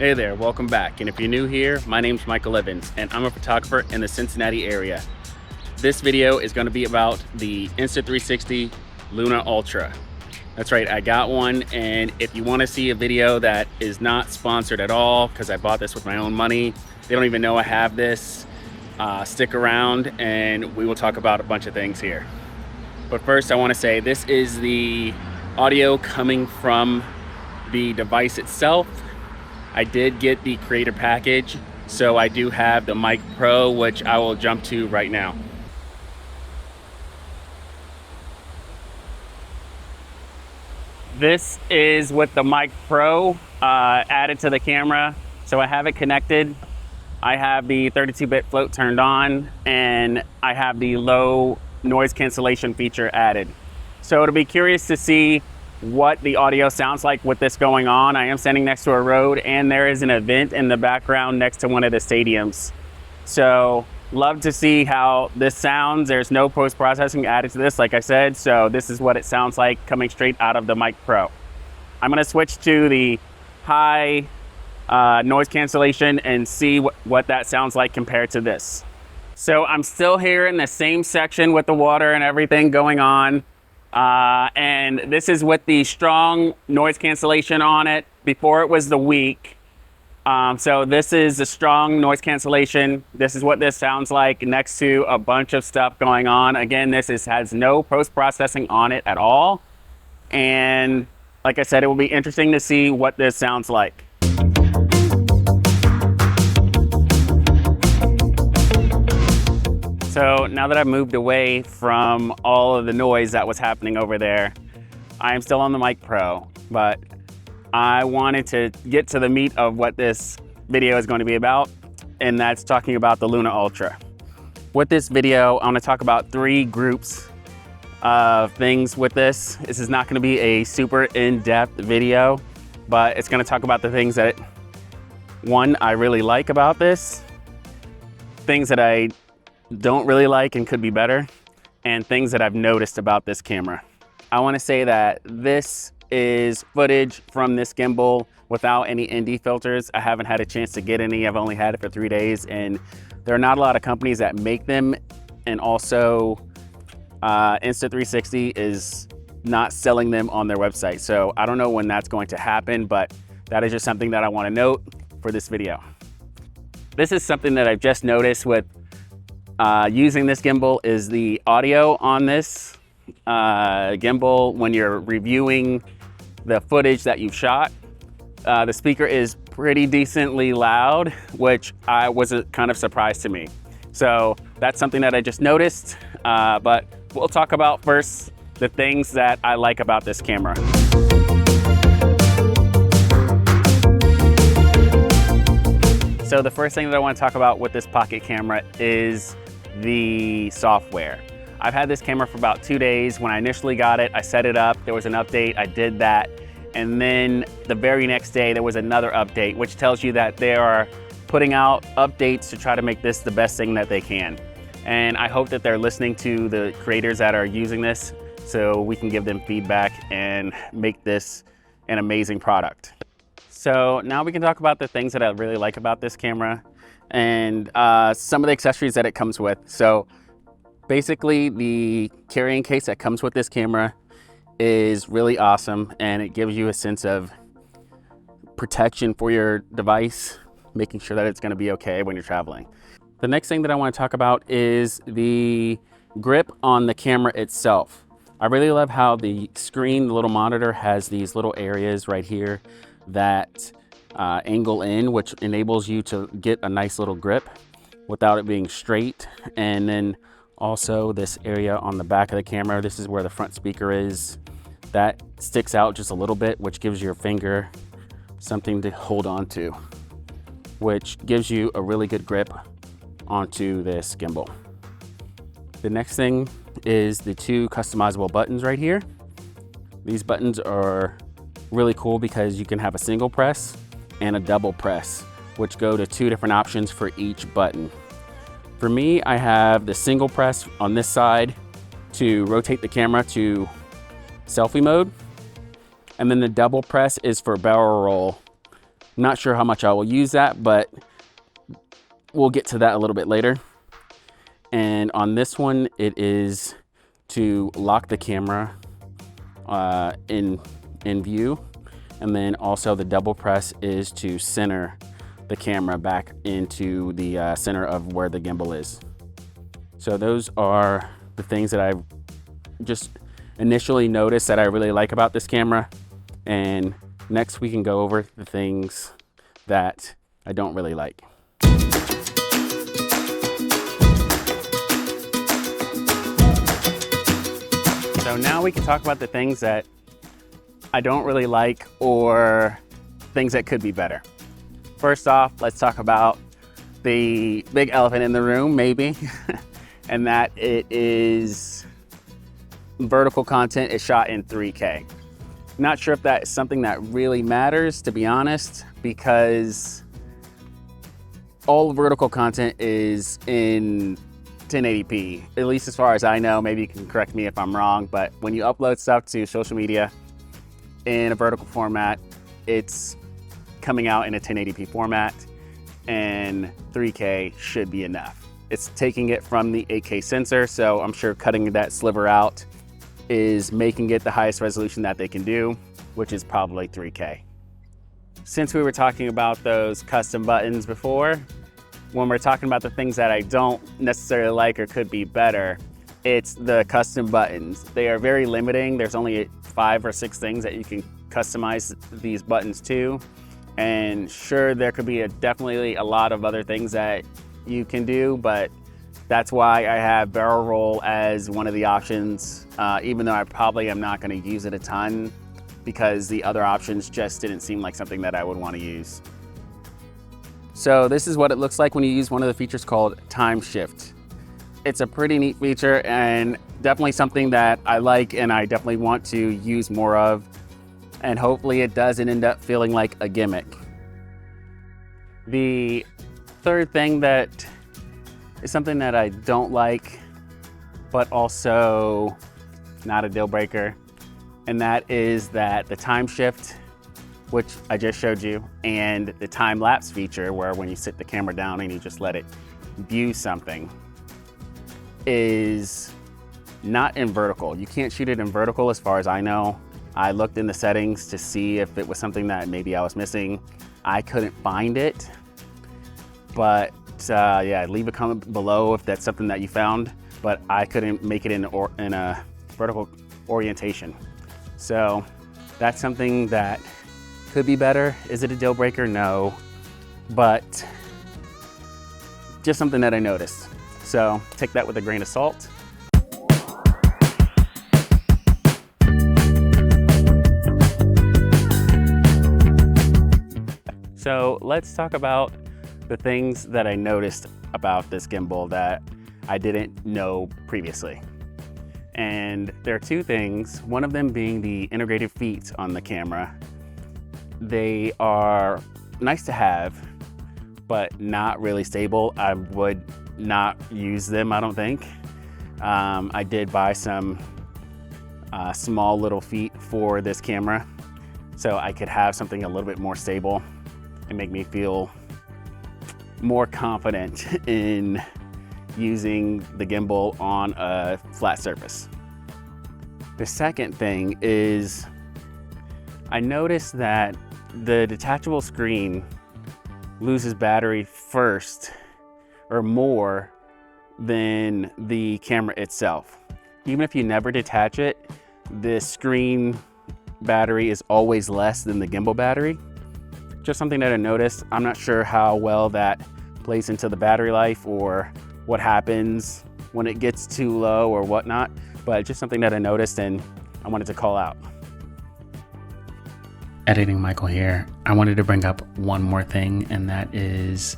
Hey there, welcome back. And if you're new here, my name's Michael Evans and I'm a photographer in the Cincinnati area. This video is going to be about the Insta360 Luna Ultra. That's right, I got one, and if you want to see a video that is not sponsored at all, because I bought this with my own money, they don't even know I have this, stick around and we will talk about a bunch of things here. But first I want to say this is the audio coming from the device itself. I did get the creator package, so I do have the Mic Pro, which I will jump to right now. This is with the Mic Pro added to the camera. So I have it connected. I have the 32-bit float turned on, and I have the low noise cancellation feature added. So it'll be curious to see what the audio sounds like with this going on. I am standing next to a road, and there is an event in the background next to one of the stadiums. So love to see how this sounds. There's no post-processing added to this, like I said, so this is what it sounds like coming straight out of the Mic Pro. I'm gonna switch to the high noise cancellation and see what that sounds like compared to this. So I'm still here in the same section with the water and everything going on. And this is with the strong noise cancellation on it. Before it was the weak. So this is the strong noise cancellation. This is what this sounds like next to a bunch of stuff going on. Again, this has no post-processing on it at all. And like I said, it will be interesting to see what this sounds like. So now that I've moved away from all of the noise that was happening over there, I am still on the Mic Pro, but I wanted to get to the meat of what this video is going to be about, and that's talking about the Luna Ultra. With this video, I want to talk about 3 groups of things with this. This is not going to be a super in-depth video, but it's going to talk about the things that, one, I really like about this, things that I don't really like and could be better, and things that I've noticed about this camera. I want to say that this is footage from this gimbal without any ND filters. I haven't had a chance to get any. I've only had it for 3 days, and there are not a lot of companies that make them, and also Insta360 is not selling them on their website. So I don't know when that's going to happen, but that is just something that I want to note for this video. This is something that I've just noticed with using this gimbal is the audio on this gimbal. When you're reviewing the footage that you've shot, the speaker is pretty decently loud, which was a kind of surprise to me. So that's something that I just noticed, but we'll talk about first the things that I like about this camera. So the first thing that I want to talk about with this pocket camera is the software. I've had this camera for about 2 days. When I initially got it, I set it up, there was an update, I did that, and then the very next day there was another update, which tells you that they are putting out updates to try to make this the best thing that they can. And I hope that they're listening to the creators that are using this so we can give them feedback and make this an amazing product. So now we can talk about the things that I really like about this camera and some of the accessories that it comes with. So basically the carrying case that comes with this camera is really awesome, and it gives you a sense of protection for your device, making sure that it's going to be okay when you're traveling. The next thing that I want to talk about is the grip on the camera itself. I really love how the screen, the little monitor, has these little areas right here that angle in, which enables you to get a nice little grip without it being straight. And then also this area on the back of the camera, this is where the front speaker is, that sticks out just a little bit, which gives your finger something to hold on to, which gives you a really good grip onto this gimbal. The next thing is the 2 customizable buttons right here. These buttons are really cool because you can have a single press and a double press, which go to 2 different options for each button. For me, I have the single press on this side to rotate the camera to selfie mode, and then the double press is for barrel roll Not sure how much I will use that, but we'll get to that a little bit later. And on this one, it is to lock the camera in view. And then also the double press is to center the camera back into the center of where the gimbal is. So those are the things that I just initially noticed that I really like about this camera. And next we can go over the things that I don't really like. So now we can talk about the things that I don't really like or things that could be better. First off, let's talk about the big elephant in the room, maybe, and that it is vertical content is shot in 3K. Not sure if that is something that really matters, to be honest, because all vertical content is in 1080p, at least as far as I know. Maybe you can correct me if I'm wrong, but when you upload stuff to social media in a vertical format, it's coming out in a 1080p format, and 3K should be enough. It's taking it from the 8K sensor, so I'm sure cutting that sliver out is making it the highest resolution that they can do, which is probably 3K. Since we were talking about those custom buttons before, when we're talking about the things that I don't necessarily like or could be better, it's the custom buttons. They are very limiting. There's only 5 or 6 things that you can customize these buttons to. And sure, there could be definitely a lot of other things that you can do, but that's why I have barrel roll as one of the options, even though I probably am not going to use it a ton, because the other options just didn't seem like something that I would want to use. So this is what it looks like when you use one of the features called time shift. It's a pretty neat feature and definitely something that I like and I definitely want to use more of. And hopefully it doesn't end up feeling like a gimmick. The third thing that is something that I don't like, but also not a deal breaker, and that is that the time shift, which I just showed you, and the time lapse feature, where when you sit the camera down and you just let it view something, is not in vertical. You can't shoot it in vertical as far as I know. I looked in the settings to see if it was something that maybe I was missing. I couldn't find it, but yeah, leave a comment below if that's something that you found, but I couldn't make it in a vertical orientation. So that's something that could be better. Is it a deal breaker? No, but just something that I noticed. So take that with a grain of salt. So let's talk about the things that I noticed about this gimbal that I didn't know previously. And there are 2 things, one of them being the integrated feet on the camera. They are nice to have, but not really stable. I would not use them, I don't think. I did buy some small little feet for this camera, so I could have something a little bit more stable and make me feel more confident in using the gimbal on a flat surface. The second thing is I noticed that the detachable screen loses battery first or more than the camera itself. Even if you never detach it, the screen battery is always less than the gimbal battery. Just something that I noticed. I'm not sure how well that plays into the battery life or what happens when it gets too low or whatnot, but just something that I noticed and I wanted to call out. Editing Michael here. I wanted to bring up one more thing, and that is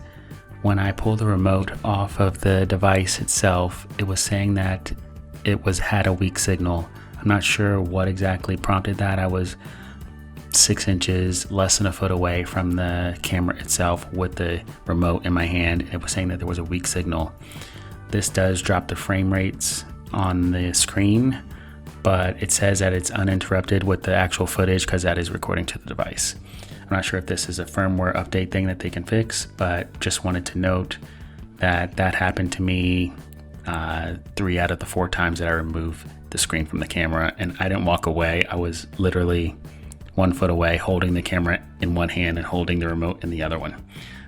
when I pulled the remote off of the device itself, it was saying that it had a weak signal. I'm not sure what exactly prompted that. I was 6 inches, less than a foot away from the camera itself with the remote in my hand. It was saying that there was a weak signal. This does drop the frame rates on the screen, but it says that it's uninterrupted with the actual footage because that is recording to the device. I'm not sure if this is a firmware update thing that they can fix, but just wanted to note that that happened to me 3 out of the 4 times that I removed the screen from the camera, and I didn't walk away. I was literally 1 foot away, holding the camera in one hand and holding the remote in the other one.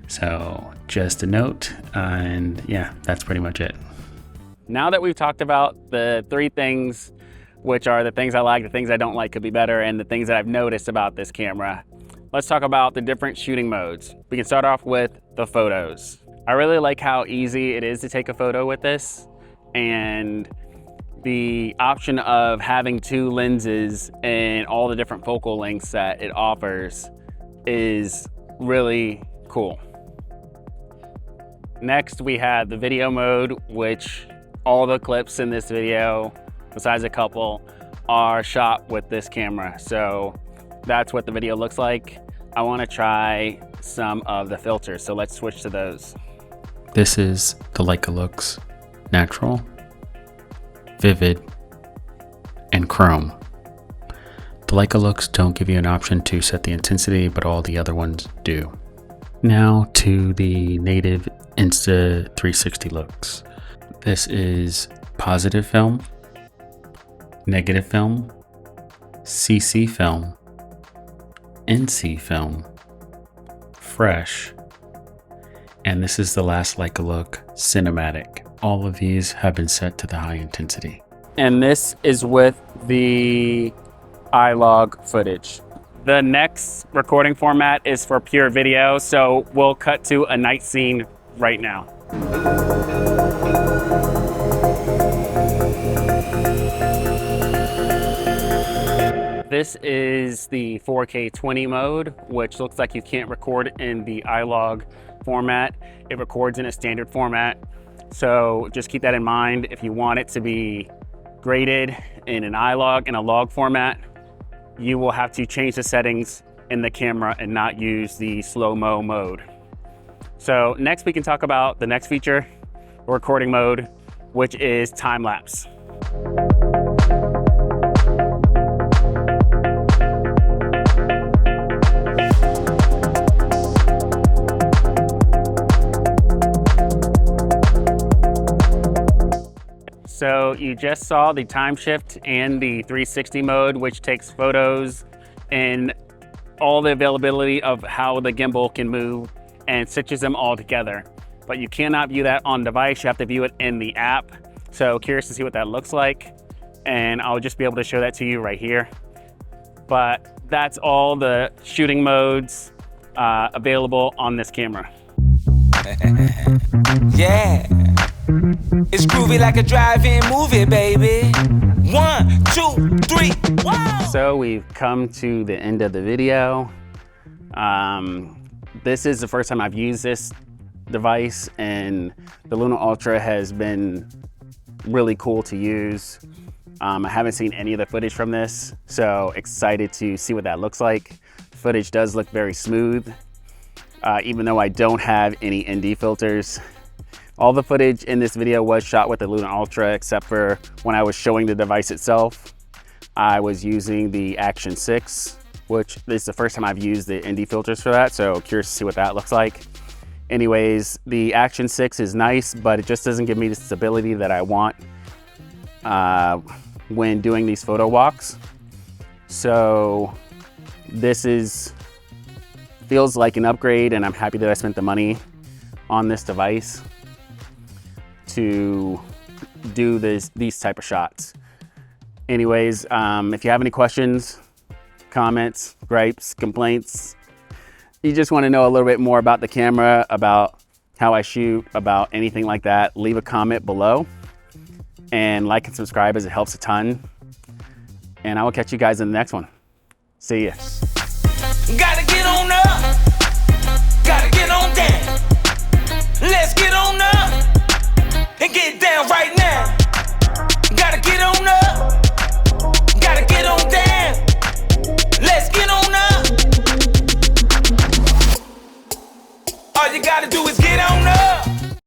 So just a note, and yeah, that's pretty much it. Now that we've talked about the 3 things, which are the things I like, the things I don't like could be better, and the things that I've noticed about this camera, let's talk about the different shooting modes. We can start off with the photos. I really like how easy it is to take a photo with this, and the option of having 2 lenses and all the different focal lengths that it offers is really cool. Next, we have the video mode, which all the clips in this video, besides a couple, are shot with this camera. So that's what the video looks like. I want to try some of the filters, so let's switch to those. This is the Leica Lux Natural, Vivid, and Chrome. The Leica Lux don't give you an option to set the intensity, but all the other ones do. Now to the native Insta360 looks. This is positive film, negative film, CC film, NC film, fresh, and this is the last Leica look, cinematic. All of these have been set to the high intensity. And this is with the iLog footage. The next recording format is for pure video, so we'll cut to a night scene right now. This is the 4K 20 mode, which looks like you can't record in the iLog format. It records in a standard format. So just keep that in mind. If you want it to be graded in an iLog, in a log format, you will have to change the settings in the camera and not use the slow-mo mode. So next we can talk about the next feature, recording mode, which is time-lapse. So you just saw the time shift and the 360 mode, which takes photos and all the availability of how the gimbal can move and stitches them all together. But you cannot view that on device, you have to view it in the app. So curious to see what that looks like. And I'll just be able to show that to you right here. But that's all the shooting modes available on this camera. Yeah. It's groovy like a drive-in movie, baby. 1, 2, 3, wow! So we've come to the end of the video. This is the first time I've used this device, and the Luna Ultra has been really cool to use. I haven't seen any of the footage from this, so excited to see what that looks like. Footage does look very smooth, even though I don't have any ND filters. All the footage in this video was shot with the Luna Ultra, except for when I was showing the device itself. I was using the Action 6, which is the first time I've used the ND filters for that, so curious to see what that looks like. Anyways, the Action 6 is nice, but it just doesn't give me the stability that I want when doing these photo walks. So this feels like an upgrade, and I'm happy that I spent the money on this device to do these type of shots. Anyways, if you have any questions, comments, gripes, complaints, you just want to know a little bit more about the camera, about how I shoot, about anything like that, leave a comment below and like and subscribe, as it helps a ton. And I will catch you guys in the next one. See ya. Gotta get on up, gotta get on down. Let's get on up and get down right now. Gotta get on up, gotta get on down. Let's get on up. All you gotta do is get on up.